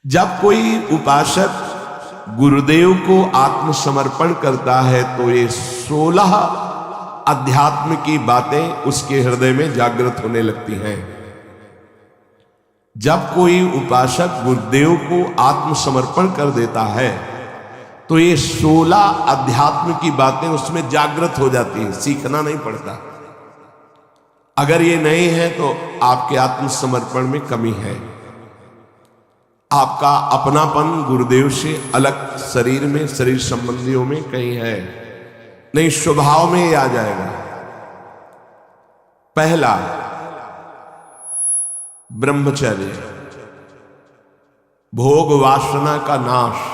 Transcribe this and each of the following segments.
जब कोई उपासक गुरुदेव को आत्मसमर्पण करता है तो ये 16 अध्यात्म की बातें उसके हृदय में जागृत होने लगती हैं। जब कोई उपासक गुरुदेव को आत्मसमर्पण कर देता है तो ये 16 अध्यात्म की बातें उसमें जागृत हो जाती हैं, सीखना नहीं पड़ता। अगर ये नहीं है तो आपके आत्मसमर्पण में कमी है। आपका अपनापन गुरुदेव से अलग शरीर में, शरीर संबंधियों में कहीं है नहीं, स्वभाव में ही आ जाएगा। पहला ब्रह्मचर्य, भोग वासना का नाश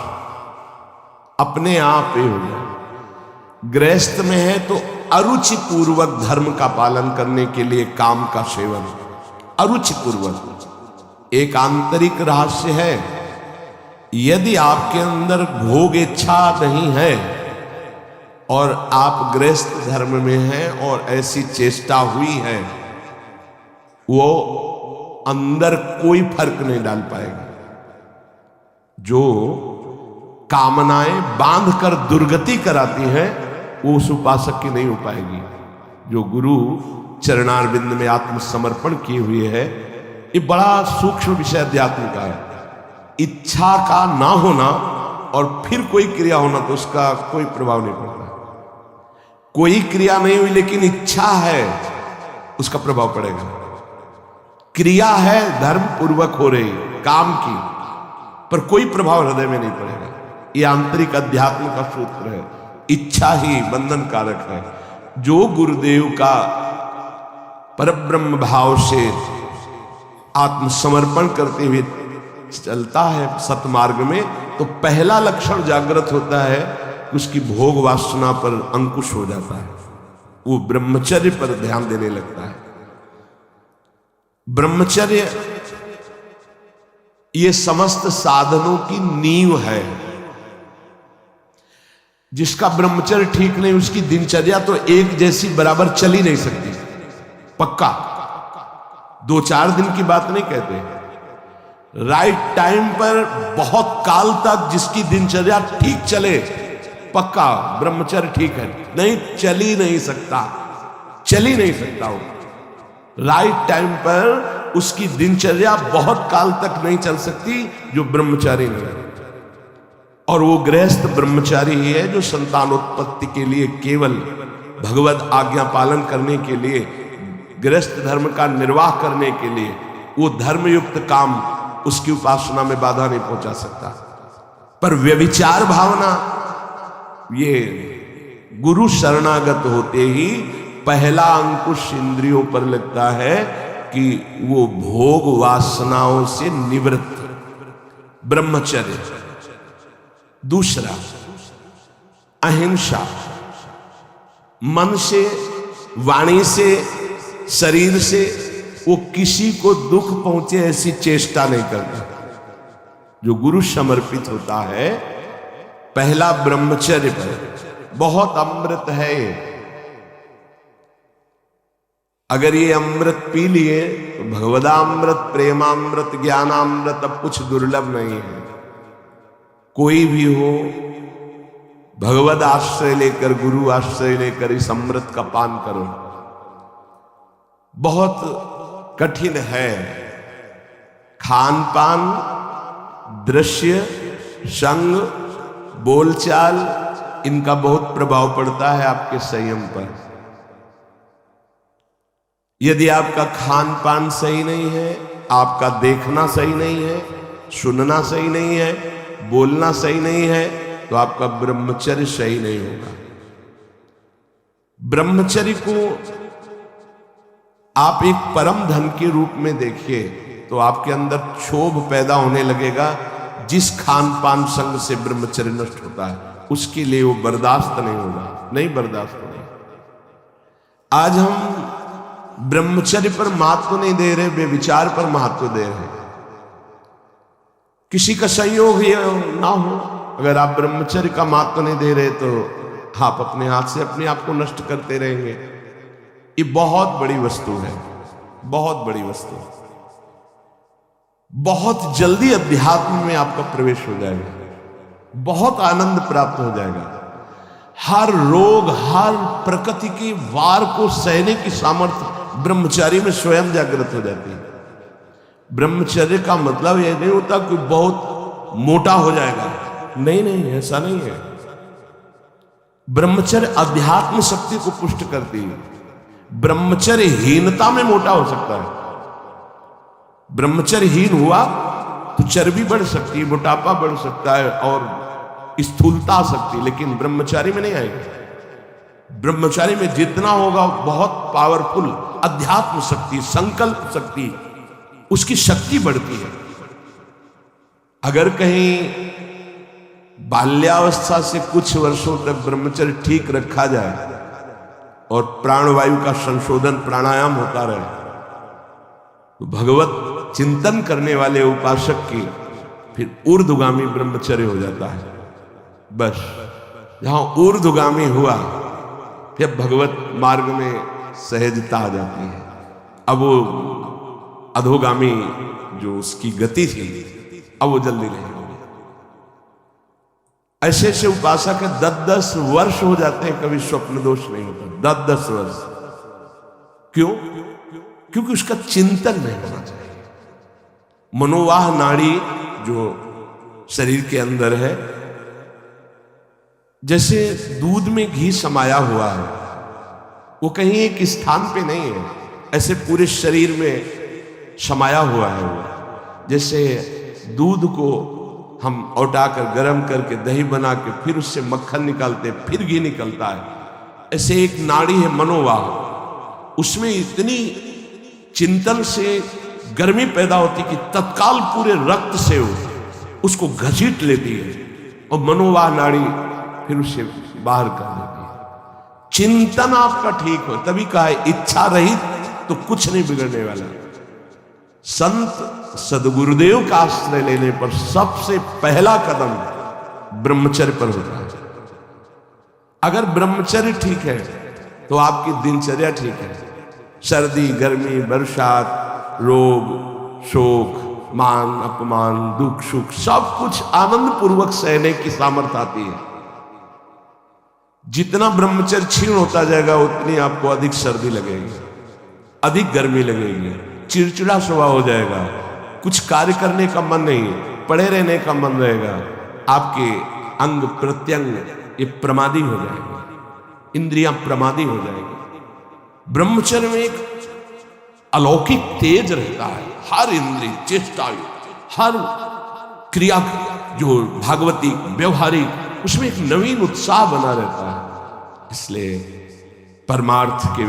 अपने आप ही हो जाए। गृहस्थ में है तो अरुचि पूर्वक धर्म का पालन करने के लिए काम का सेवन, अरुचि पूर्वक। एक आंतरिक रहस्य है, यदि आपके अंदर भोग इच्छा नहीं है और आप गृहस्थ धर्म में हैं और ऐसी चेष्टा हुई है, वो अंदर कोई फर्क नहीं डाल पाएगा। जो कामनाएं बांध कर दुर्गति कराती हैं वो उस उपासक की नहीं हो पाएगी। जो गुरु चरणारविंद में आत्मसमर्पण किए हुए है, ये बड़ा सूक्ष्म विषय अध्यात्म का है। इच्छा का ना होना और फिर कोई क्रिया होना तो उसका कोई प्रभाव नहीं पड़ता। कोई क्रिया नहीं हुई लेकिन इच्छा है, उसका प्रभाव पड़ेगा। क्रिया है धर्म पूर्वक हो रही काम की, पर कोई प्रभाव हृदय में नहीं पड़ेगा। ये आंतरिक अध्यात्म का सूत्र है। इच्छा ही बंधन कारक है। जो गुरुदेव का परब्रह्म भाव से आत्मसमर्पण करते हुए चलता है सतमार्ग में, तो पहला लक्षण जागृत होता है कि उसकी भोग वासना पर अंकुश हो जाता है। वो ब्रह्मचर्य पर ध्यान देने लगता है। ब्रह्मचर्य ये समस्त साधनों की नींव है। जिसका ब्रह्मचर्य ठीक नहीं, उसकी दिनचर्या तो एक जैसी बराबर चल ही नहीं सकती। पक्का 2-4 दिन की बात नहीं कहते। राइट टाइम पर बहुत काल तक जिसकी दिनचर्या ठीक चले, पक्का ब्रह्मचर्य ठीक है। नहीं, चल ही नहीं सकता, चल ही नहीं सकता। वो राइट टाइम पर उसकी दिनचर्या बहुत काल तक नहीं चल सकती जो ब्रह्मचारी नहीं है। और वो गृहस्थ ब्रह्मचारी ही है जो संतानोत्पत्ति के लिए, केवल भगवत आज्ञा पालन करने के लिए, गृहस्थ धर्म का निर्वाह करने के लिए, वो धर्मयुक्त काम उसकी उपासना में बाधा नहीं पहुंचा सकता। पर व्यभिचार भावना, ये गुरु शरणागत होते ही पहला अंकुश इंद्रियों पर लगता है कि वो भोग वासनाओं से निवृत्त ब्रह्मचर्य। दूसरा अहिंसा, मन से, वाणी से, शरीर से वो किसी को दुख पहुंचे ऐसी चेष्टा नहीं करता। जो गुरु समर्पित होता है पहला ब्रह्मचर्य पर, बहुत अमृत है ये। अगर ये अमृत पी लिए तो भगवदामृत, प्रेमामृत, ज्ञानामृत अब कुछ दुर्लभ नहीं है। कोई भी हो, भगवद आश्रय लेकर, गुरु आश्रय लेकर इस अमृत का पान करो। बहुत कठिन है। खान पान, दृश्य, संग, बोलचाल, इनका बहुत प्रभाव पड़ता है आपके संयम पर। यदि आपका खान पान सही नहीं है, आपका देखना सही नहीं है, सुनना सही नहीं है, बोलना सही नहीं है, तो आपका ब्रह्मचर्य सही नहीं होगा। ब्रह्मचर्य को आप एक परम धन के रूप में देखिए तो आपके अंदर क्षोभ पैदा होने लगेगा। जिस खान पान संग से ब्रह्मचर्य नष्ट होता है उसके लिए वो बर्दाश्त नहीं होगा, नहीं बर्दाश्त नहीं। आज हम ब्रह्मचर्य पर महत्व नहीं दे रहे, व्यभिचार पर महत्व दे रहे। किसी का संयोग ये ना हो, अगर आप ब्रह्मचर्य का महत्व नहीं दे रहे तो आप अपने हाथ से अपने आप को नष्ट करते रहेंगे। ये बहुत बड़ी वस्तु है, बहुत बड़ी वस्तु। बहुत जल्दी अध्यात्म में आपका प्रवेश हो जाएगा, बहुत आनंद प्राप्त हो जाएगा। हर रोग, हर प्रकृति के वार को सहने की सामर्थ्य ब्रह्मचारी में स्वयं जागृत हो जाती है। ब्रह्मचर्य का मतलब यह नहीं होता कि बहुत मोटा हो जाएगा, नहीं नहीं, ऐसा नहीं है। ब्रह्मचर्य अध्यात्म शक्ति को पुष्ट करती है। ब्रह्मचर्य हीनता में मोटा हो सकता है। ब्रह्मचर्य हीन हुआ तो चर्बी बढ़ सकती है, मोटापा बढ़ सकता है और स्थूलता आ सकती है, लेकिन ब्रह्मचारी में नहीं आएगी। ब्रह्मचारी में जितना होगा बहुत पावरफुल अध्यात्म शक्ति, संकल्प शक्ति, उसकी शक्ति बढ़ती है। अगर कहीं बाल्यावस्था से कुछ वर्षों तक ब्रह्मचर्य ठीक रखा जाए और प्राणवायु का संशोधन प्राणायाम होता रहे तो भगवत चिंतन करने वाले उपासक की फिर ऊर्ध्वगामी ब्रह्मचर्य हो जाता है। बस जहां ऊर्ध्वगामी हुआ फिर भगवत मार्ग में सहजता आ जाती है। अब वो अधोगामी जो उसकी गति थी अब वो जल्दी नहीं होगी। ऐसे ऐसे उपासक है 10-10 वर्ष हो जाते हैं, कभी स्वप्न दोष नहीं होता। 10-10 वर्ष क्यों? क्योंकि उसका चिंतन नहीं होना चाहिए। मनोवाह नाड़ी जो शरीर के अंदर है, जैसे दूध में घी समाया हुआ है, वो कहीं एक स्थान पे नहीं है, ऐसे पूरे शरीर में समाया हुआ है। वो जैसे दूध को हम औटाकर गर्म करके दही बना के फिर उससे मक्खन निकालते फिर घी निकलता है, ऐसे एक नाड़ी है मनोवाह, उसमें इतनी चिंतन से गर्मी पैदा होती कि तत्काल पूरे रक्त से उसको घसीट लेती है और मनोवाह नाड़ी फिर उसे बाहर कर देती है। चिंतन आपका ठीक हो, तभी कहा है इच्छा रहित तो कुछ नहीं बिगड़ने वाला। संत सदगुरुदेव का आश्रय लेने पर सबसे पहला कदम ब्रह्मचर्य पर होता है। अगर ब्रह्मचर्य ठीक है तो आपकी दिनचर्या ठीक है। सर्दी, गर्मी, बरसात, रोग, शोक, मान अपमान, दुख सुख सब कुछ आनंद पूर्वक सहने की सामर्थ्य आती है। जितना ब्रह्मचर्य क्षीण होता जाएगा उतनी आपको अधिक सर्दी लगेगी, अधिक गर्मी लगेगी, चिड़चिड़ा स्वभाव हो जाएगा, कुछ कार्य करने का मन नहीं, पड़े रहने का मन रहेगा, आपके अंग प्रत्यंग ये प्रमादी हो जाएंगे, इंद्रियां प्रमादी हो जाएगी। ब्रह्मचर्य में एक अलौकिक तेज रहता है। हर इंद्रिय, चेष्टा, हर क्रिया जो भागवती व्यवहारिक, उसमें एक नवीन उत्साह बना रहता है। इसलिए परमार्थ के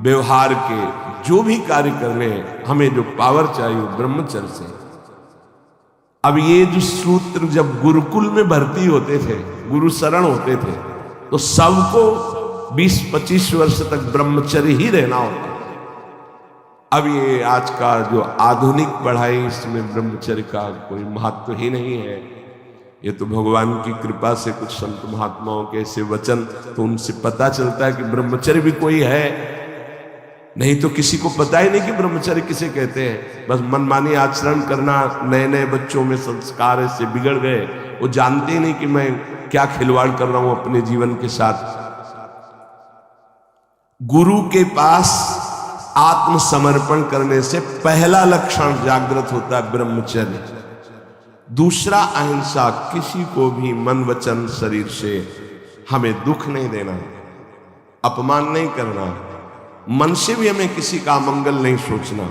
व्यवहार के जो भी कार्य करने हमें जो पावर चाहिए ब्रह्मचर्य से। अब ये जो सूत्र जब गुरुकुल में भर्ती होते थे, गुरु शरण होते थे, तो सबको 20-25 वर्ष तक ब्रह्मचर्य ही रहना होता। अब ये आज का जो आधुनिक पढ़ाई, इसमें ब्रह्मचर्य का कोई महत्व ही नहीं है। ये तो भगवान की कृपा से कुछ संत महात्माओं के ऐसे वचन, तो उनसे पता चलता है कि ब्रह्मचर्य भी कोई है, नहीं तो किसी को पता ही नहीं कि ब्रह्मचर्य किसे कहते हैं। बस मनमानी आचरण करना, नए नए बच्चों में संस्कार ऐसे बिगड़ गए, वो जानते ही नहीं कि मैं क्या खिलवाड़ कर रहा हूं अपने जीवन के साथ। गुरु के पास आत्मसमर्पण करने से पहला लक्षण जागृत होता है ब्रह्मचर्य। दूसरा अहिंसा, किसी को भी मन वचन शरीर से हमें दुख नहीं देना, अपमान नहीं करना, मन से भी हमें किसी का मंगल नहीं सोचना।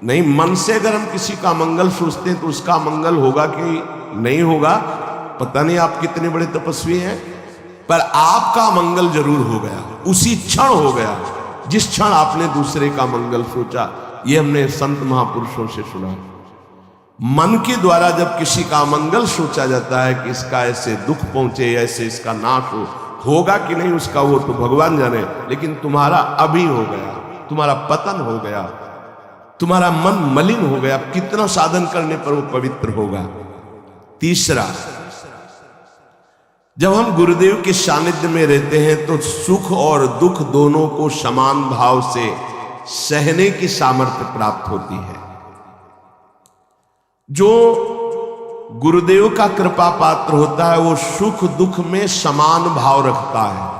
नहीं, मन से अगर हम किसी का मंगल सोचते हैं तो उसका मंगल होगा कि नहीं होगा पता नहीं, आप कितने बड़े तपस्वी हैं, पर आपका मंगल जरूर हो गया, उसी क्षण हो गया जिस क्षण आपने दूसरे का मंगल सोचा। ये हमने संत महापुरुषों से सुना। मन के द्वारा जब किसी का मंगल सोचा जाता है कि इसका ऐसे दुख पहुंचे, ऐसे इसका नाश होगा कि नहीं उसका वो तो भगवान जाने, लेकिन तुम्हारा अभी हो गया, तुम्हारा पतन हो गया, तुम्हारा मन मलिन हो गया, कितना साधन करने पर वो पवित्र होगा। तीसरा, जब हम गुरुदेव के सानिध्य में रहते हैं तो सुख और दुख दोनों को समान भाव से सहने की सामर्थ्य प्राप्त होती है। जो गुरुदेव का कृपा पात्र होता है वो सुख दुख में समान भाव रखता है।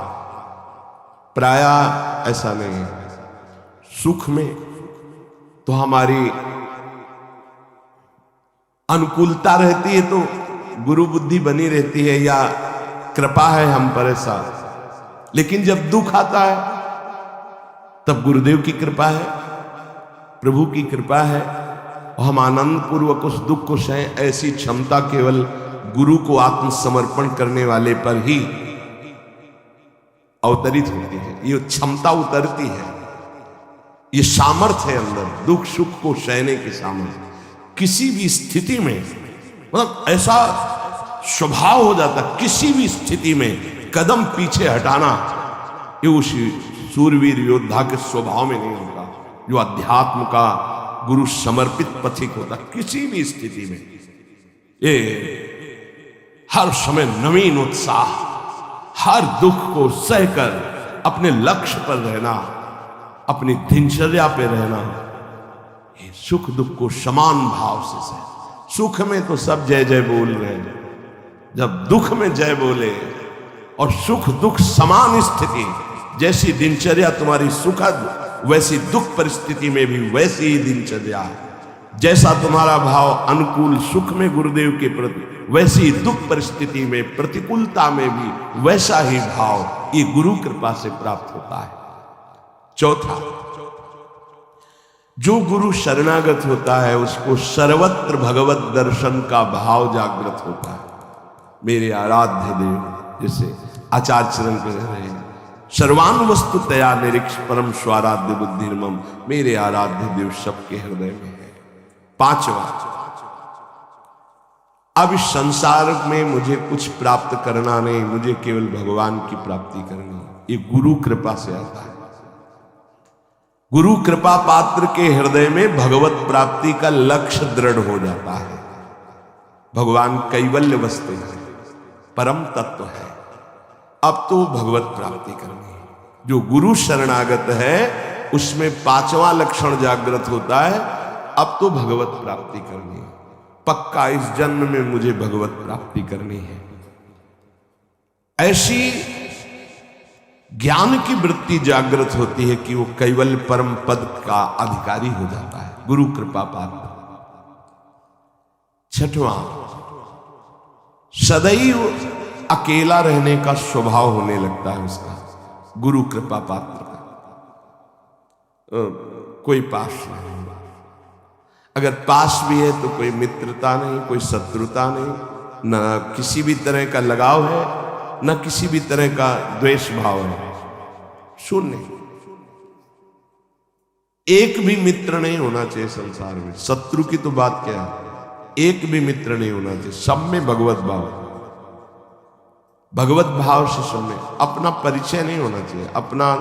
प्रायः ऐसा नहीं है। सुख में तो हमारी अनुकूलता रहती है तो गुरु बुद्धि बनी रहती है या कृपा है हम पर ऐसा, लेकिन जब दुख आता है तब गुरुदेव की कृपा है, प्रभु की कृपा है और हम आनंद पूर्वक उस दुख को सहें। ऐसी क्षमता केवल गुरु को आत्मसमर्पण करने वाले पर ही अवतरित होती है। ये क्षमता उतरती है, ये सामर्थ्य है अंदर, दुख सुख को सहने की सामर्थ्य। किसी भी स्थिति में मतलब ऐसा स्वभाव हो जाता, किसी भी स्थिति में कदम पीछे हटाना ये उस सूरवीर योद्धा के स्वभाव में नहीं होता, जो अध्यात्म का गुरु समर्पित पथिक होता। किसी भी स्थिति में ये हर समय नवीन उत्साह, हर दुख को सहकर अपने लक्ष्य पर रहना, अपनी दिनचर्या पे रहना, ये सुख दुख को समान भाव से सह। सुख में तो सब जय जय बोल रहे हैं, जब दुख में जय बोले और सुख दुख समान स्थिति, जैसी दिनचर्या तुम्हारी सुखद वैसी दुख परिस्थिति में भी वैसी ही दिनचर्या है। जैसा तुम्हारा भाव अनुकूल सुख में गुरुदेव के प्रति, वैसी दुख परिस्थिति में प्रतिकूलता में भी वैसा ही भाव ये गुरु कृपा से प्राप्त होता है। चौथा, जो गुरु शरणागत होता है उसको सर्वत्र भगवत दर्शन का भाव जागृत होता है। मेरे आराध्य देव, जैसे आचार्य चरण कह रहे हैं, सर्वान वस्तु तया निरीक्ष परम स्वाराध्य बुद्धिर्मम, मेरे आराध्य देव सबके हृदय में है। पांचवा, अब इस संसार में मुझे कुछ प्राप्त करना नहीं, मुझे केवल भगवान की प्राप्ति करनी है। ये गुरु कृपा से आता है। गुरु कृपा पात्र के हृदय में भगवत प्राप्ति का लक्ष्य दृढ़ हो जाता है। भगवान कैवल्य वस्तु है, परम तत्व है, अब तो भगवत प्राप्ति करनी है। जो गुरु शरणागत है उसमें पांचवा लक्षण जागृत होता है, अब तो भगवत प्राप्ति करनी है। पक्का इस जन्म में मुझे भगवत प्राप्ति करनी है। ऐसी ज्ञान की वृत्ति जागृत होती है कि वो कैवल्य परम पद का अधिकारी हो जाता है, गुरु कृपा पात्र। छठवां, सदैव अकेला रहने का स्वभाव होने लगता है उसका, गुरु कृपा पात्र का। कोई पास नहीं, अगर पास भी है तो कोई मित्रता नहीं, कोई शत्रुता नहीं, न किसी भी तरह का लगाव है, न किसी भी तरह का द्वेष भाव है, शून्य। एक भी मित्र नहीं होना चाहिए संसार में। शत्रु की तो बात क्या है, एक भी मित्र नहीं होना चाहिए। सब में भगवत भाव, भगवत भाव से सब में। अपना परिचय नहीं होना चाहिए, अपना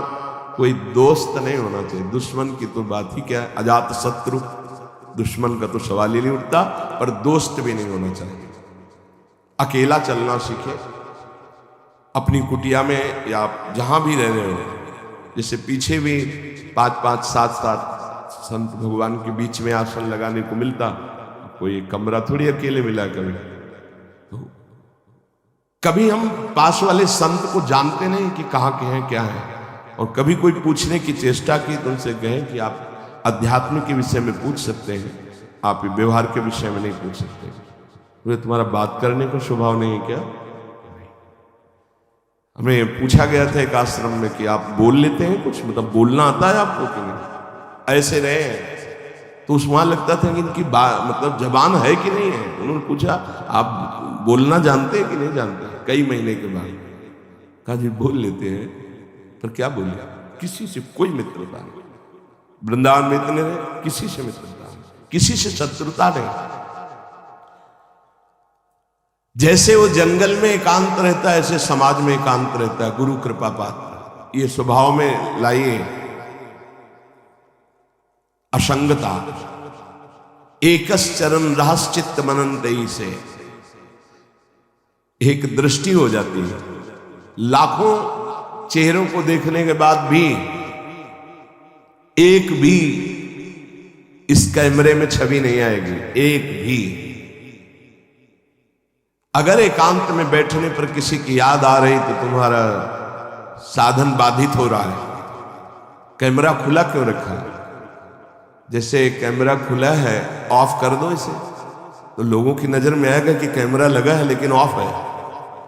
कोई दोस्त नहीं होना चाहिए। दुश्मन की तो बात ही क्या है, अजात शत्रु, दुश्मन का तो सवाल ही नहीं उठता, पर दोस्त भी नहीं होना चाहिए। अकेला चलना सीखे, अपनी कुटिया में या जहां भी रह रहे हो। जैसे पीछे भी 5-5, 7-7 संत भगवान के बीच में आसन लगाने को मिलता, कोई कमरा थोड़ी अकेले मिला कभी। तो कभी हम पास वाले संत को जानते नहीं कि कहाँ के हैं क्या है, और कभी कोई पूछने की चेष्टा की तो उनसे कहें कि आप अध्यात्म के विषय में पूछ सकते हैं, आप व्यवहार के विषय में नहीं पूछ सकते। तो तुम्हारा बात करने का स्वभाव नहीं है क्या? हमें पूछा गया था एक आश्रम में कि आप बोल लेते हैं कुछ, मतलब बोलना आता है आपको कि नहीं? ऐसे रहे तो उस वहां लगता था कि इनकी मतलब जबान है कि नहीं है। उन्होंने पूछा आप बोलना जानते हैं कि नहीं जानते? कई महीने के बाद कहा जी बोल लेते हैं, पर क्या बोले? किसी से कोई मित्रता नहीं, वृंदावन में इतने रहे, किसी से मित्रता नहीं, किसी से शत्रुता नहीं। जैसे वो जंगल में एकांत रहता है ऐसे समाज में एकांत रहता है। गुरु कृपा पात्र ये स्वभाव में लाइए असंगता। एकस चरण रहस्चित्त मनंतई से एक दृष्टि हो जाती है। लाखों चेहरों को देखने के बाद भी एक भी इस कैमरे में छवि नहीं आएगी एक भी। अगर एकांत में बैठने पर किसी की याद आ रही तो तुम्हारा साधन बाधित हो रहा है। कैमरा खुला क्यों रखा है? जैसे कैमरा खुला है, ऑफ कर दो इसे तो लोगों की नजर में आएगा कि कैमरा लगा है लेकिन ऑफ है।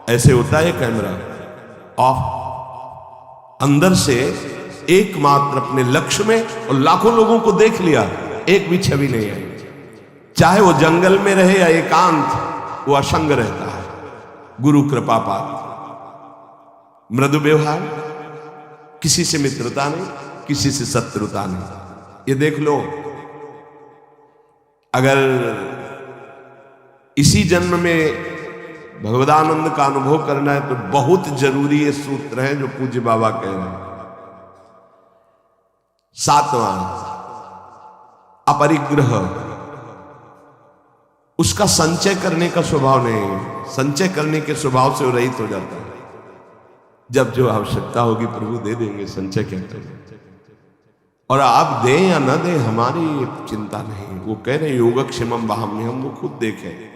ऐसे होता है कैमरा ऑफ। अंदर से एकमात्र अपने लक्ष्य में और लाखों लोगों को देख लिया, एक भी छवि नहीं आई। चाहे वो जंगल में रहे या एकांत, वो असंग रहता है। गुरु कृपा पात्र, मृदु व्यवहार, किसी से मित्रता नहीं, किसी से शत्रुता नहीं। ये देख लो, अगर इसी जन्म में भगवदानंद का अनुभव करना है तो बहुत जरूरी ये सूत्र है जो पूज्य बाबा कह रहे हैं। 7वां अपरिग्रह, उसका संचय करने का स्वभाव नहीं है। संचय करने के स्वभाव से वो रहित हो जाता है। जब जो आवश्यकता होगी प्रभु दे देंगे, संचय क्या करें। और आप दें या ना दें हमारी चिंता नहीं। वो कह रहे योगक्षेमम वहाम्य, हम वो खुद देखें।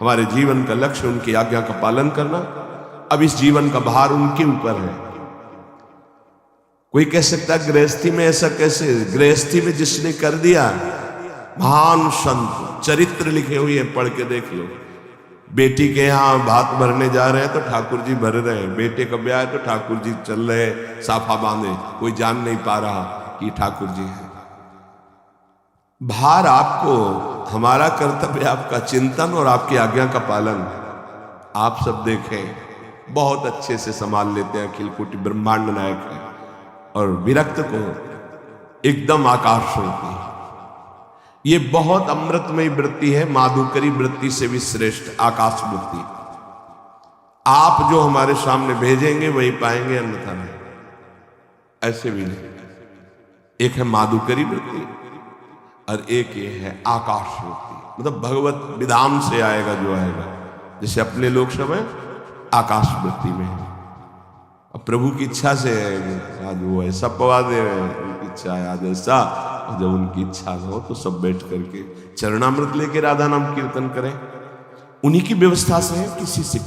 हमारे जीवन का लक्ष्य उनकी आज्ञा का पालन करना। अब इस जीवन का भार उनके ऊपर है। कोई कह सकता है गृहस्थी में ऐसा कैसे? गृहस्थी में जिसने कर दिया, महान संत चरित्र लिखे हुए हैं, पढ़ के देख लो। बेटी के यहाँ भात भरने जा रहे हैं तो ठाकुर जी भर रहे हैं। बेटे का ब्याह है तो ठाकुर जी चल रहे हैं साफा बांधे, कोई जान नहीं पा रहा कि ठाकुर जी है। भार आपको, हमारा कर्तव्य आपका चिंतन और आपकी आज्ञा का पालन। आप सब देखें बहुत अच्छे से संभाल लेते हैं, अखिल कोटि ब्रह्मांड नायक है। और विरक्त को एकदम आकाश होती है। ये बहुत अमृतमयी वृत्ति है, माधुकरी वृत्ति से भी श्रेष्ठ आकाश वृत्ति। आप जो हमारे सामने भेजेंगे वही पाएंगे, अन्यथा नहीं। ऐसे भी नहीं। एक है माधुकरी वृत्ति और एक ये है आकाश वृत्ति, मतलब भगवत विधान से आएगा जो आएगा। जैसे अपने लोग सब हैं आकाश वृत्ति में है, अब प्रभु की इच्छा से आज वो ऐसा पवा दे रहे हैं, उनकी इच्छा है आज ऐसा। और जब उनकी इच्छा हो तो सब बैठ करके चरणामृत लेके राधा नाम कीर्तन करें। उन्हीं की व्यवस्था से है, किसी से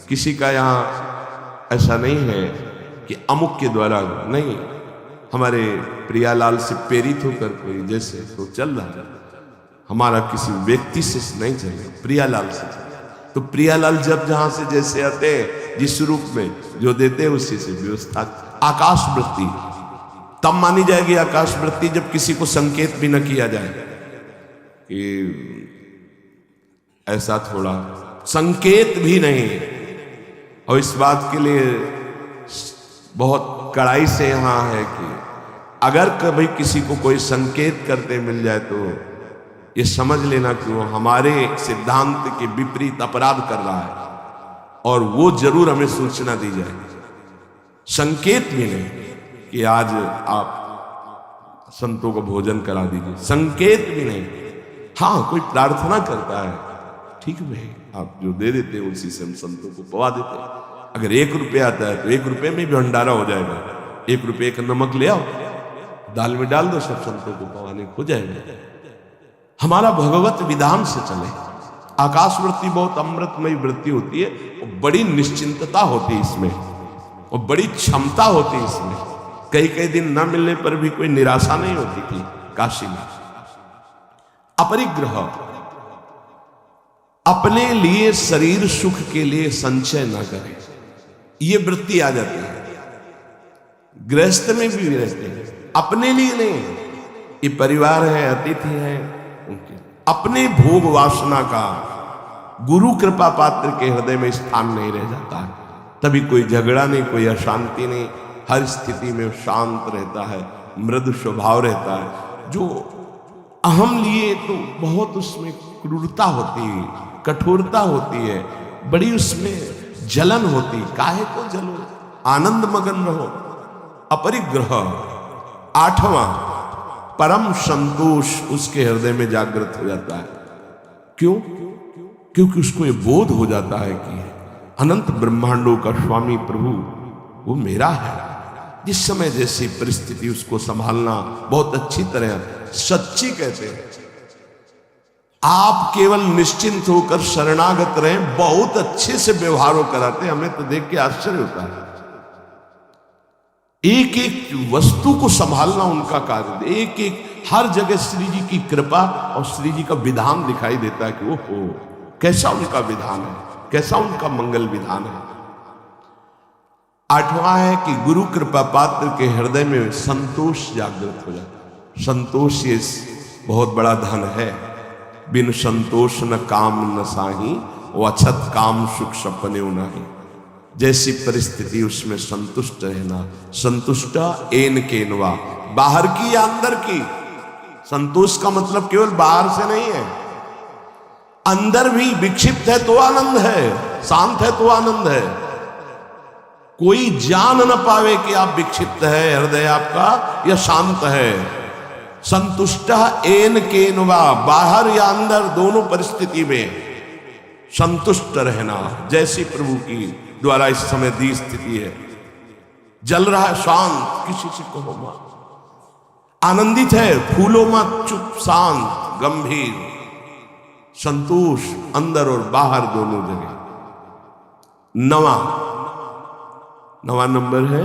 किसी का यहाँ ऐसा नहीं है कि अमुक के द्वारा नहीं। हमारे प्रियालाल से प्रेरित होकर कोई जैसे तो चल रहा है, हमारा किसी व्यक्ति से नहीं चलेगा, प्रियालाल से चले। तो प्रियालाल जब जहां से जैसे आते हैं, जिस रूप में जो देते हैं उसी से व्यवस्था। आकाश वृत्ति तब मानी जाएगी आकाश वृत्ति जब किसी को संकेत भी न किया जाए कि ऐसा, थोड़ा संकेत भी नहीं। और इस बात के लिए बहुत कड़ाई से यहां है कि अगर कभी किसी को कोई संकेत करते मिल जाए तो ये समझ लेना कि वो हमारे सिद्धांत के विपरीत अपराध कर रहा है, और वो जरूर हमें सूचना दी जाए। संकेत भी नहीं कि आज आप संतों को भोजन करा दीजिए, संकेत भी नहीं। हाँ, कोई प्रार्थना करता है, ठीक है, आप जो दे देते हैं उसी से हम संतों को पवा देते हैं। अगर 1 रुपया आता है तो 1 रुपये में भी भंडारा हो जाएगा। 1 रुपये का नमक ले आओ, दाल में डाल दो, सब संतों को पवाने हो जाएगा। हमारा भगवत विधान से चले। आकाश वृत्ति बहुत अमृतमयी वृत्ति होती है, और बड़ी निश्चिंतता होती है इसमें, और बड़ी क्षमता होती है इसमें। कई दिन न मिलने पर भी कोई निराशा नहीं होती थी काशी में। अपरिग्रह, अपने लिए शरीर सुख के लिए संचय न करें, ये वृत्ति आ जाती है। गृहस्थ में भी रहते हैं, अपने लिए नहीं। ये परिवार है, अतिथि है, उनके अपने भोग वासना का गुरु कृपा पात्र के हृदय में स्थान नहीं रह जाता है। तभी कोई झगड़ा नहीं, कोई अशांति नहीं, हर स्थिति में शांत रहता है, मृदु स्वभाव रहता है। जो अहम लिए तो बहुत उसमें क्रूरता होती है, कठोरता होती है, बड़ी उसमें जलन होती। काहे को जलो, आनंद मगन रहो। अपरिग्रह। 8वां परम संतोष उसके हृदय में जागृत हो जाता है। क्यों? क्योंकि उसको ये बोध हो जाता है कि अनंत ब्रह्मांडों का स्वामी प्रभु वो मेरा है। जिस समय जैसी परिस्थिति उसको संभालना बहुत अच्छी तरह सच्ची कहते हैं। आप केवल निश्चिंत होकर शरणागत रहें, बहुत अच्छे से व्यवहारों कराते। हमें तो देख के आश्चर्य होता है। एक एक वस्तु को संभालना उनका कार्य, एक एक हर जगह श्री जी की कृपा और श्री जी का विधान दिखाई देता है कि वो हो कैसा उनका विधान है, कैसा उनका मंगल विधान है। आठवां है कि गुरु कृपा पात्र के हृदय में संतोष जागृत हो जाता। संतोष ये बहुत बड़ा धन है। बिन संतोष न काम न साही, वो अछत काम सुख सपने नहीं। जैसी परिस्थिति उसमें संतुष्ट रहना। संतुष्ट एन केनवा, बाहर की या अंदर की। संतोष का मतलब केवल बाहर से नहीं है, अंदर भी विक्षिप्त है तो आनंद है, शांत है तो आनंद है। कोई जान न पावे कि आप विक्षिप्त है, हृदय आपका या शांत है। संतुष्ट एन केनवा, बाहर या अंदर दोनों परिस्थिति में संतुष्ट रहना। जैसी प्रभु की द्वारा इस समय दी स्थिति है, जल रहा है शांत, किसी से कहो मत, आनंदित है, फूलो मत, चुप शांत गंभीर, संतोष अंदर और बाहर दोनों जगह। नवा नंबर है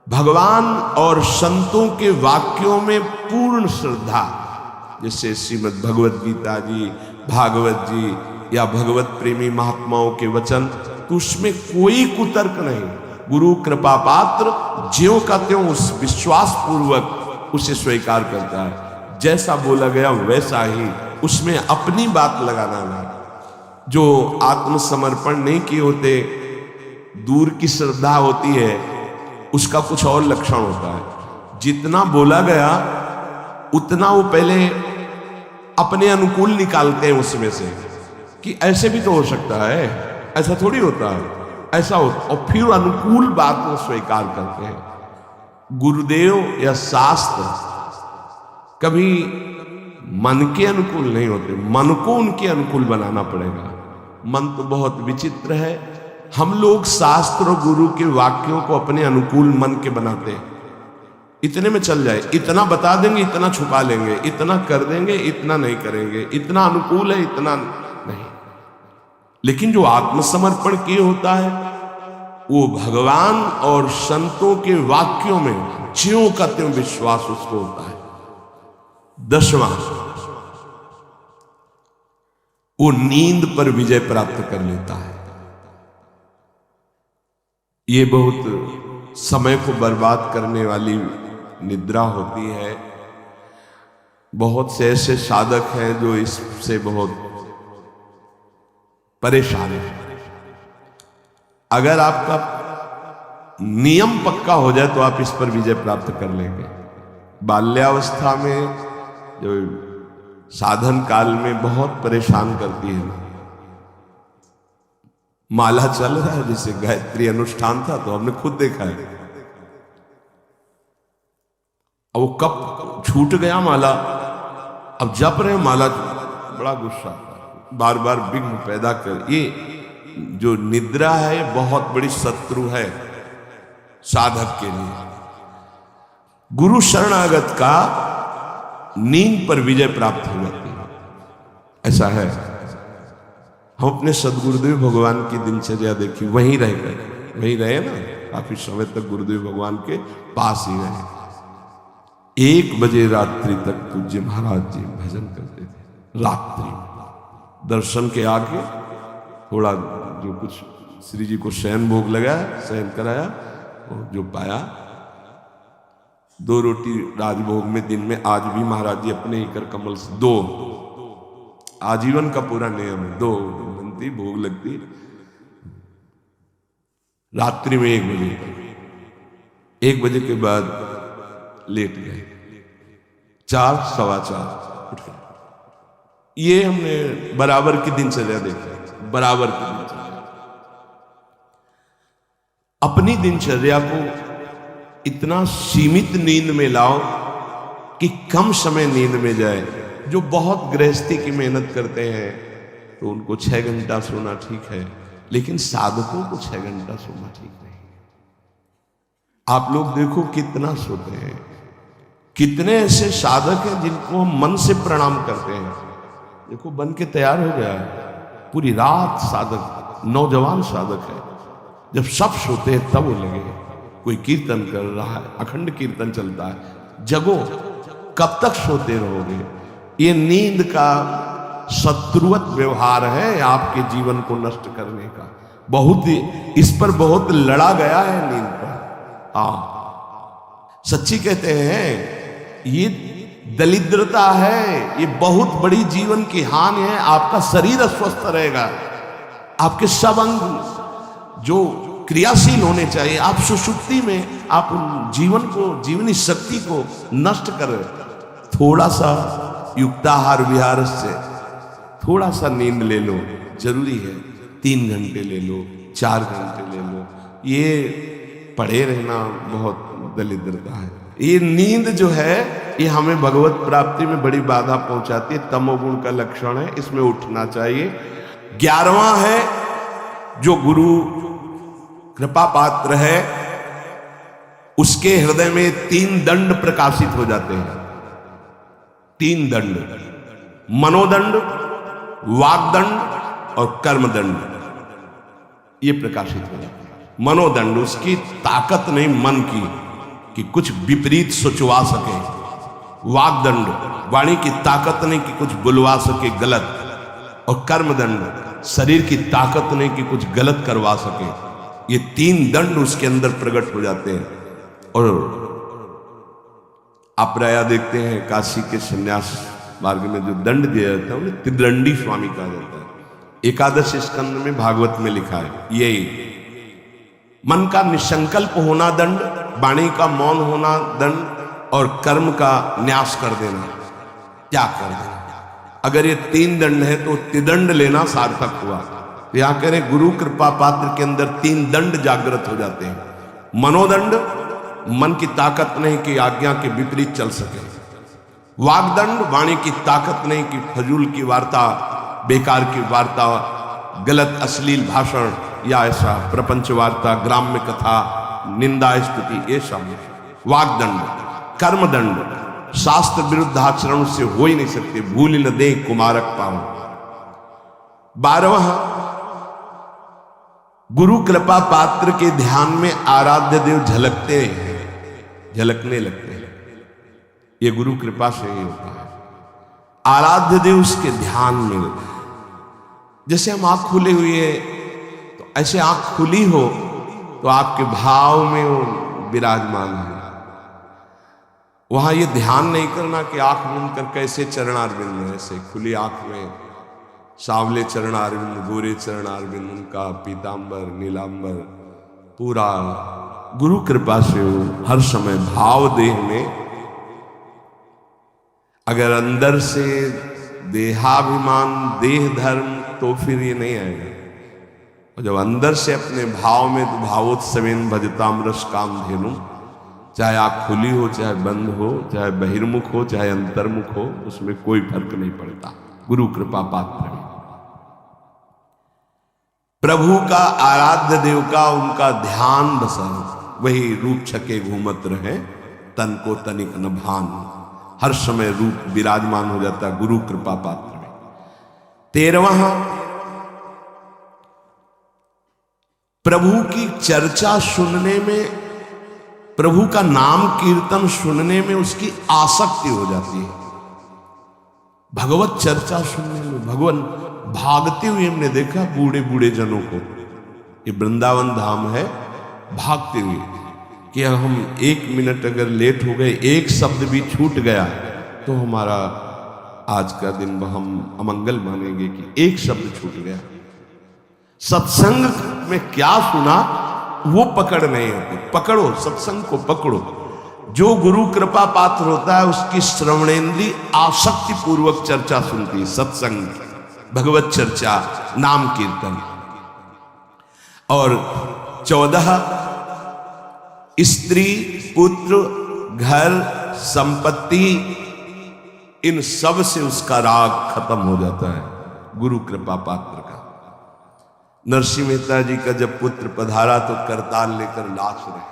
भगवान और संतों के वाक्यों में पूर्ण श्रद्धा। जैसे श्रीमद् भगवत गीता जी, भागवत जी या भगवत प्रेमी महात्माओं के वचन, तो उसमें कोई कुतर्क नहीं। गुरु कृपा पात्र ज्यों का त्यों उस विश्वास पूर्वक उसे स्वीकार करता है। जैसा बोला गया वैसा ही, उसमें अपनी बात लगाना नहीं। जो आत्मसमर्पण नहीं किए होते, दूर की श्रद्धा होती है, उसका कुछ और लक्षण होता है। जितना बोला गया उतना वो पहले अपने अनुकूल निकालते हैं उसमें से, कि ऐसे भी तो हो सकता है, ऐसा थोड़ी होता है, ऐसा होता, और फिर अनुकूल बात को स्वीकार करते हैं। गुरुदेव या शास्त्र कभी मन के अनुकूल नहीं होते, मन को उनके अनुकूल बनाना पड़ेगा। मन तो बहुत विचित्र है। हम लोग शास्त्र और गुरु के वाक्यों को अपने अनुकूल मन के बनाते हैं। इतने में चल जाए, इतना बता देंगे, इतना छुपा लेंगे, इतना कर देंगे, इतना नहीं करेंगे, इतना अनुकूल है, इतना नहीं। लेकिन जो आत्मसमर्पण किए होता है, वो भगवान और संतों के वाक्यों में ज्यों का त्यों विश्वास उसको होता है। 10वां, वो नींद पर विजय प्राप्त कर लेता है। ये बहुत समय को बर्बाद करने वाली निद्रा होती है। बहुत से ऐसे साधक हैं जो इससे बहुत परेशान है। अगर आपका नियम पक्का हो जाए तो आप इस पर विजय प्राप्त कर लेंगे। बाल्यावस्था में जो साधन काल में बहुत परेशान करती है। माला चल रहा है, जैसे गायत्री अनुष्ठान था तो हमने खुद देखा है, अब वो कब छूट गया माला, अब जप रहे माला, बड़ा गुस्सा, बार बार विघ्न पैदा कर। ये जो निद्रा है बहुत बड़ी शत्रु है साधक के लिए। गुरु शरणागत का नींद पर विजय प्राप्त हो जाती है, ऐसा है। हम अपने सदगुरुदेव भगवान की दिनचर्या देखी, वहीं रह गए, वहीं रहे ना, काफी समय तक गुरुदेव भगवान के पास ही रहे। 1 बजे रात्रि तक पूज्य महाराज जी भजन करते थे। रात्रि दर्शन के आगे थोड़ा जो कुछ श्री जी को शयन भोग लगाया, शयन कराया, और जो पाया 2 रोटी राजभोग में दिन में। आज भी महाराज जी अपने ही कर कमल से 2, आजीवन का पूरा नियम है, 2 बनती, भोग लगती। रात्रि में 1 बजे, 1 बजे के बाद लेट गए, 4, 4:15 उठ गए। ये हमने बराबर की दिनचर्या देखा, बराबर की दिनचर्या। अपनी दिनचर्या को इतना सीमित नींद में लाओ कि कम समय नींद में जाए। जो बहुत गृहस्थी की मेहनत करते हैं तो उनको 6 घंटा सोना ठीक है, लेकिन साधकों को 6 घंटा सोना ठीक नहीं। आप लोग देखो कितना सोते हैं, कितने ऐसे साधक हैं जिनको हम मन से प्रणाम करते हैं। देखो बन के तैयार हो गया है, पूरी रात साधक, नौजवान साधक है, जब सब सोते हैं तब वो लगे, कोई कीर्तन कर रहा है, अखंड कीर्तन चलता है। जगो, कब तक सोते रहोगे? ये नींद का शत्रुवत व्यवहार है आपके जीवन को नष्ट करने का। बहुत ही इस पर बहुत लड़ा गया है नींद पर। हाँ, सच्ची कहते हैं ये दरिद्रता है, ये बहुत बड़ी जीवन की हानि है। आपका शरीर अस्वस्थ रहेगा, आपके सब अंग जो क्रियाशील होने चाहिए, आप सुषुप्ति में आप जीवन को, जीवनी शक्ति को नष्ट कर रहे। थोड़ा सा युक्ताहार विहार से थोड़ा सा नींद ले लो, जरूरी है। 3 घंटे ले लो, 4 घंटे ले लो, ये पड़े रहना बहुत दरिद्रता है। ये नींद जो है ये हमें भगवत प्राप्ति में बड़ी बाधा पहुंचाती है, तमोगुण का लक्षण है, इसमें उठना चाहिए। 11वां है, जो गुरु कृपा पात्र है उसके हृदय में 3 दंड प्रकाशित हो जाते हैं। 3 दंड, मनोदंड, वागदंड और कर्मदंड, ये प्रकाशित हो जाते हैं। मनोदंड, उसकी ताकत नहीं मन की कि कुछ विपरीत सोचवा सके। वागदंड, वाणी की ताकत नहीं कि कुछ बुलवा सके गलत। और कर्मदंड, शरीर की ताकत नहीं कि कुछ गलत करवा सके। ये 3 दंड उसके अंदर प्रकट हो जाते हैं। और आप प्राय देखते हैं काशी के संन्यास मार्ग में जो दंड दिया जाता है उन्हें त्रिदंडी स्वामी कहा जाता है। एकादश स्कंद में भागवत में लिखा है, यही मन का निसंकल्प होना दंड, वाणी का मौन होना दंड और कर्म का न्यास कर देना, त्याग कर देना। अगर ये 3 दंड है तो त्रिदंड लेना सार्थक हुआ। तो यहां कह रहे गुरु कृपा पात्र के अंदर 3 दंड जागृत हो जाते हैं। मनोदंड, मन की ताकत नहीं कि आज्ञा के विपरीत चल सके। वागदंड, वाणी की ताकत नहीं कि फजूल की वार्ता, बेकार की वार्ता, गलत अश्लील भाषण या ऐसा प्रपंच वार्ता, ग्राम्य कथा, निंदा स्तुति, ये सब वागदंड। कर्मदंड, शास्त्र विरुद्ध आचरण से हो ही नहीं सकते, भूल न दे कुमारक पाऊं। 12वां, गुरु कृपा पात्र के ध्यान में आराध्य देव झलकते हैं, झलकने लगते हैं। ये गुरु कृपा से ही होता है। आराध्य देव उसके ध्यान में, जैसे हम आंख खुली हुई है तो ऐसे आंख खुली हो तो आपके भाव में वो विराजमान है। वहां ये ध्यान नहीं करना कि आंख बंद कर कैसे चरणारविंद में, ऐसे खुली आंख में सांवले चरणारविंद, गोरे चरणारविंद, उनका पीतांबर नीलांबर पूरा गुरु कृपा से हो हर समय भाव देह में। अगर अंदर से देहाभिमान, देह धर्म, तो फिर ये नहीं आएगा। और जब अंदर से अपने भाव में, तो भावोत्सवेन भजताम रस काम धेनु, चाहे आँख खुली हो, चाहे बंद हो, चाहे बहिर्मुख हो, चाहे अंतर्मुख हो, उसमें कोई फर्क नहीं पड़ता। गुरु कृपा पात्र में प्रभु का, आराध्य देव का, उनका ध्यान बसा, वही रूप छके घूमत रहे, तन को तनिक न भान, हर समय रूप विराजमान हो जाता गुरु कृपा पात्र में। 13वां, प्रभु की चर्चा सुनने में, प्रभु का नाम कीर्तन सुनने में उसकी आसक्ति हो जाती है। भगवत चर्चा सुनने में, भगवान भागते हुए हमने देखा बूढ़े बूढ़े जनों को। ये वृंदावन धाम है, भागते हुए कि हम 1 मिनट अगर लेट हो गए, एक शब्द भी छूट गया तो हमारा आज का दिन हम अमंगल मानेंगे कि एक शब्द छूट गया। सत्संग में क्या सुना वो पकड़ नहीं होती। पकड़ो, सत्संग को पकड़ो। जो गुरु कृपा पात्र होता है उसकी श्रवणेन्द्री आसक्ति पूर्वक चर्चा सुनती है, सत्संग, भगवत चर्चा, नाम कीर्तन। और 14, स्त्री, पुत्र, घर, संपत्ति, इन सब से उसका राग खत्म हो जाता है गुरु कृपा पात्र का। नरसिंह मेहता जी का जब पुत्र पधारा तो करताल लेकर नाच रहे,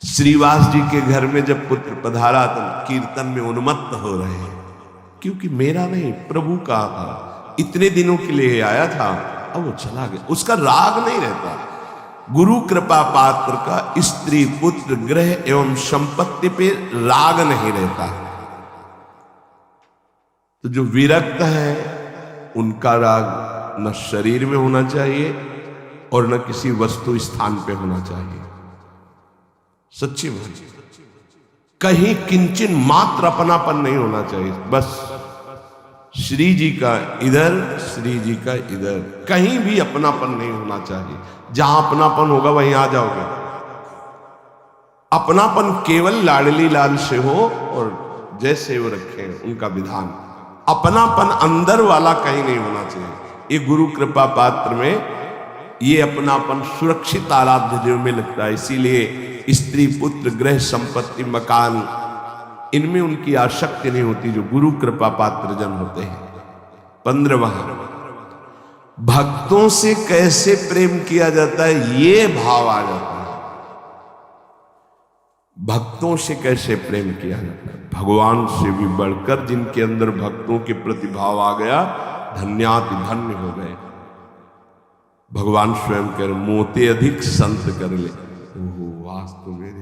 श्रीवास जी के घर में जब पुत्र पधारा तो कीर्तन में उन्मत्त हो रहे हैं, क्योंकि मेरा नहीं प्रभु का था, इतने दिनों के लिए आया था, अब वो चला गया। उसका राग नहीं रहता। गुरु कृपा पात्र का स्त्री पुत्र ग्रह एवं संपत्ति पे राग नहीं रहता। तो जो विरक्त है उनका राग न शरीर में होना चाहिए और न किसी वस्तु स्थान पे होना चाहिए। सच्ची बात, कहीं किंचन मात्र अपनापन नहीं होना चाहिए। बस श्री जी का इधर, श्री जी का इधर, कहीं भी अपनापन नहीं होना चाहिए। जहां अपनापन होगा वहीं आ जाओगे। अपनापन केवल लाडली लाल से हो और जैसे वो रखे उनका विधान। अपनापन अंदर वाला कहीं नहीं होना चाहिए। ये गुरु कृपा पात्र में ये अपनापन सुरक्षित आराध्य देव में लगता है। इसीलिए स्त्री पुत्र ग्रह संपत्ति मकान इनमें उनकी आसक्ति नहीं होती जो गुरु कृपा पात्र जन होते हैं। 15वां, भक्तों से कैसे प्रेम किया जाता है, ये भाव आ जाता है। भक्तों से कैसे प्रेम किया जाता है, भगवान से भी बढ़कर जिनके अंदर भक्तों के प्रति भाव आ गया, धन्याति धन्य हो गए। भगवान स्वयं कर मोते अधिक संत कर ले। वास्तव में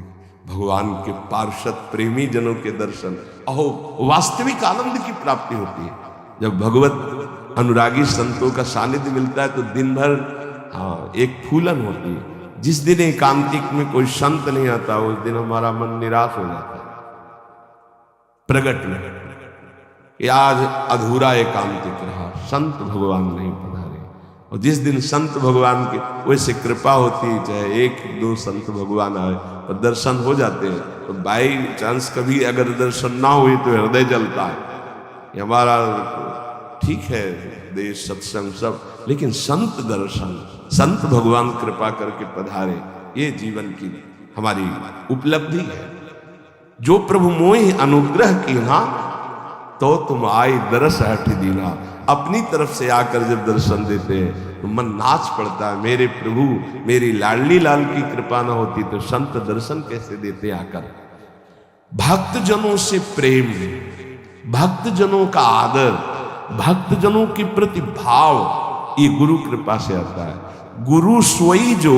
भगवान के पार्षद प्रेमी जनों के दर्शन, अहो वास्तविक आनंद की प्राप्ति होती है। जब भगवत अनुरागी संतों का सानिध्य मिलता है तो दिन भर एक फूलन होती है। जिस दिन एकांतिक में कोई संत नहीं आता उस दिन हमारा मन निराश हो जाता है। प्रगट में आज अधूरा एकांतिक रहा, संत भगवान नहीं पधारे। और जिस दिन संत भगवान की वैसे कृपा होती है, चाहे एक दो संत भगवान आए और दर्शन हो जाते हैं, तो बाई चांस कभी अगर दर्शन ना हुए तो हृदय जलता है। ये हमारा ठीक है देश सत्संग सब, लेकिन संत दर्शन, संत भगवान कृपा करके पधारे, ये जीवन की हमारी उपलब्धि है। जो प्रभु मोहि अनुग्रह की ना तो तुम आई दरस हठ दीना। अपनी तरफ से आकर जब दर्शन देते हैं तो मन नाच पड़ता है, मेरे प्रभु मेरी लाडली लाल की कृपा ना होती तो संत दर्शन कैसे देते आकर। भक्तजनों से प्रेम, भक्तजनों का आदर, भक्तजनों के प्रति भाव, ये गुरु कृपा से आता है। गुरु सोई जो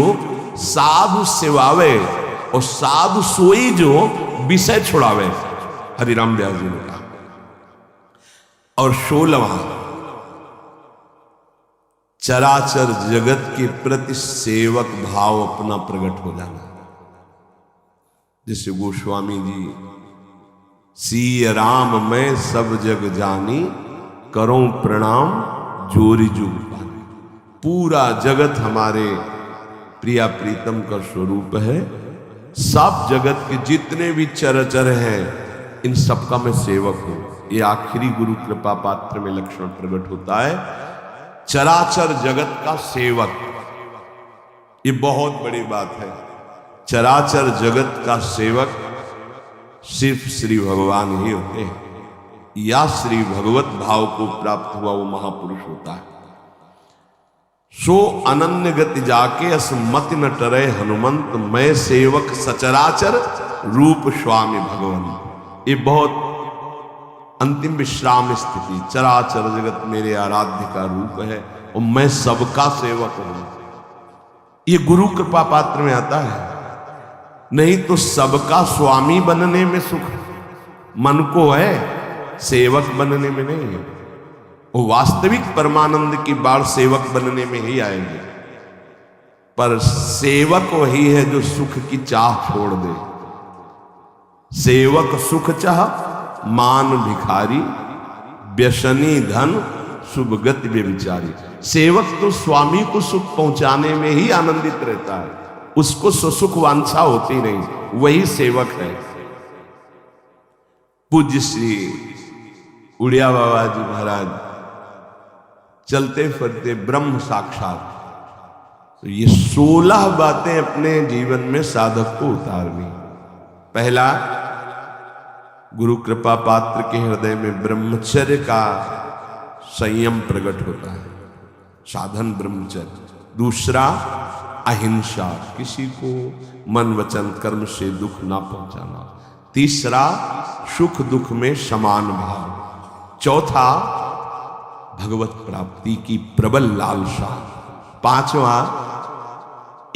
साधु सेवावे और साधु सोई जो विषय छुड़ावे, हरिराम व्यास जी ने कहा। और 16वां, चराचर जगत के प्रति सेवक भाव अपना प्रकट हो जाना। जैसे गोस्वामी जी, सी राम मैं सब जग जानी, करो प्रणाम जोरी जुग पानी। पूरा जगत हमारे प्रिया प्रीतम का स्वरूप है। सब जगत के जितने भी चराचर हैं इन सबका मैं सेवक हूं। ये आखिरी गुरु कृपा पात्र में लक्षण प्रकट होता है, चराचर जगत का सेवक। ये बहुत बड़ी बात है। चराचर जगत का सेवक सिर्फ श्री भगवान ही होते हैं, या श्री भगवत भाव को प्राप्त हुआ वो महापुरुष होता है। सो अनन्य गति जाके असमति न टरे हनुमंत, मैं सेवक सचराचर रूप स्वामी भगवंत। ये बहुत अंतिम विश्राम स्थिति, चराचर जगत मेरे आराध्य का रूप है और मैं सबका सेवक हूं। ये गुरु कृपा पात्र में आता है। नहीं तो सबका स्वामी बनने में सुख मन को है, सेवक बनने में नहीं है। वो वास्तविक परमानंद की बाढ़ सेवक बनने में ही आएगी। पर सेवक वही है जो सुख की चाह छोड़ दे। सेवक सुख चाह मान भिखारी, व्यसनी धन शुभ गति व्यभिचारी। सेवक तो स्वामी को सुख पहुंचाने में ही आनंदित रहता है, उसको सुख वांछा होती नहीं, वही सेवक है। पूज्य श्री उड़िया बाबा जी महाराज चलते फिरते ब्रह्म साक्षात। तो ये 16 बातें अपने जीवन में साधक को उतारनी। पहला, गुरु कृपा पात्र के हृदय में ब्रह्मचर्य का संयम प्रकट होता है, साधन ब्रह्मचर्य। दूसरा, अहिंसा, किसी को मन वचन कर्म से दुख ना पहुंचाना। तीसरा, सुख दुख में समान भाव। चौथा, भगवत प्राप्ति की प्रबल लालसा। पांचवा,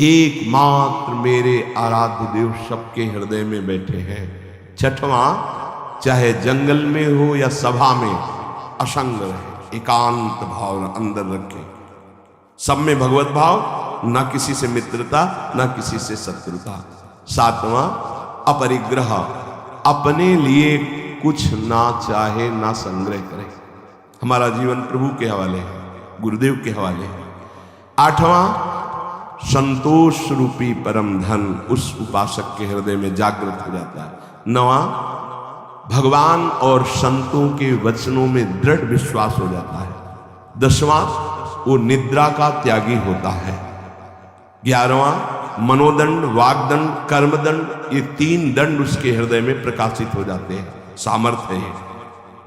एकमात्र मेरे आराध्य देव सबके हृदय में बैठे हैं। छठवां, चाहे जंगल में हो या सभा में असंग रहे, एकांत भाव अंदर रखे, सब में भगवत भाव, ना किसी से मित्रता ना किसी से शत्रुता। सातवां, अपरिग्रह, अपने लिए कुछ ना चाहे ना संग्रह करे। हमारा जीवन प्रभु के हवाले है, गुरुदेव के हवाले है। आठवां, संतोष रूपी परम धन उस उपासक के हृदय में जागृत हो जाता है। नवां, भगवान और संतों के वचनों में दृढ़ विश्वास हो जाता है। दसवां, वो निद्रा का त्यागी होता है। 11वां, मनोदंड, वागदंड, कर्मदंड, ये 3 दंड उसके हृदय में प्रकाशित हो जाते हैं, सामर्थ्य है।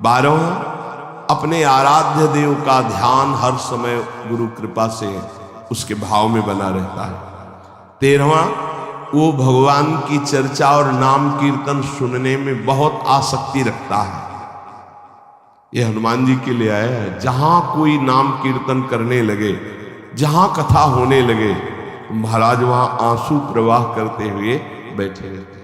12वां, अपने आराध्य देव का ध्यान हर समय गुरु कृपा से उसके भाव में बना रहता है। 13वां, वो भगवान की चर्चा और नाम कीर्तन सुनने में बहुत आसक्ति रखता है। ये हनुमान जी के लिए आया है। जहां कोई नाम कीर्तन करने लगे, जहां कथा होने लगे, महाराज वहां आंसू प्रवाह करते हुए बैठे रहते।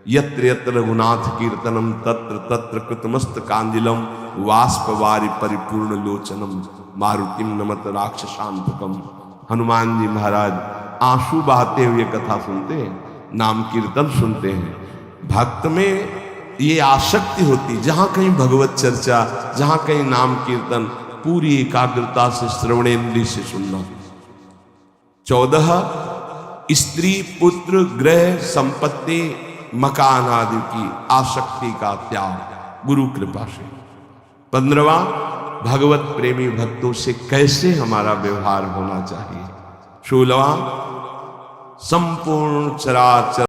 यत्र यत्र रघुनाथ कीर्तनम तत्र तत्र कृतमस्त कांजिलम वाष्पवारि परिपूर्ण लोचनम मारुतिम नमत राक्षसांतकम। हनुमान जी महाराज आंसू बहाते हुए कथा सुनते हैं, नाम कीर्तन सुनते हैं। भक्त में ये आसक्ति होती, जहां कहीं भगवत चर्चा, जहां कहीं नाम कीर्तन, पूरी एकाग्रता से श्रवणेन्द्रिय से सुनना। 14, स्त्री पुत्र गृह संपत्ति मकान आदि की आसक्ति का त्याग गुरु कृपा से। 15वां, भगवत प्रेमी भक्तों से कैसे हमारा व्यवहार होना चाहिए। 16वां, संपूर्ण चराचर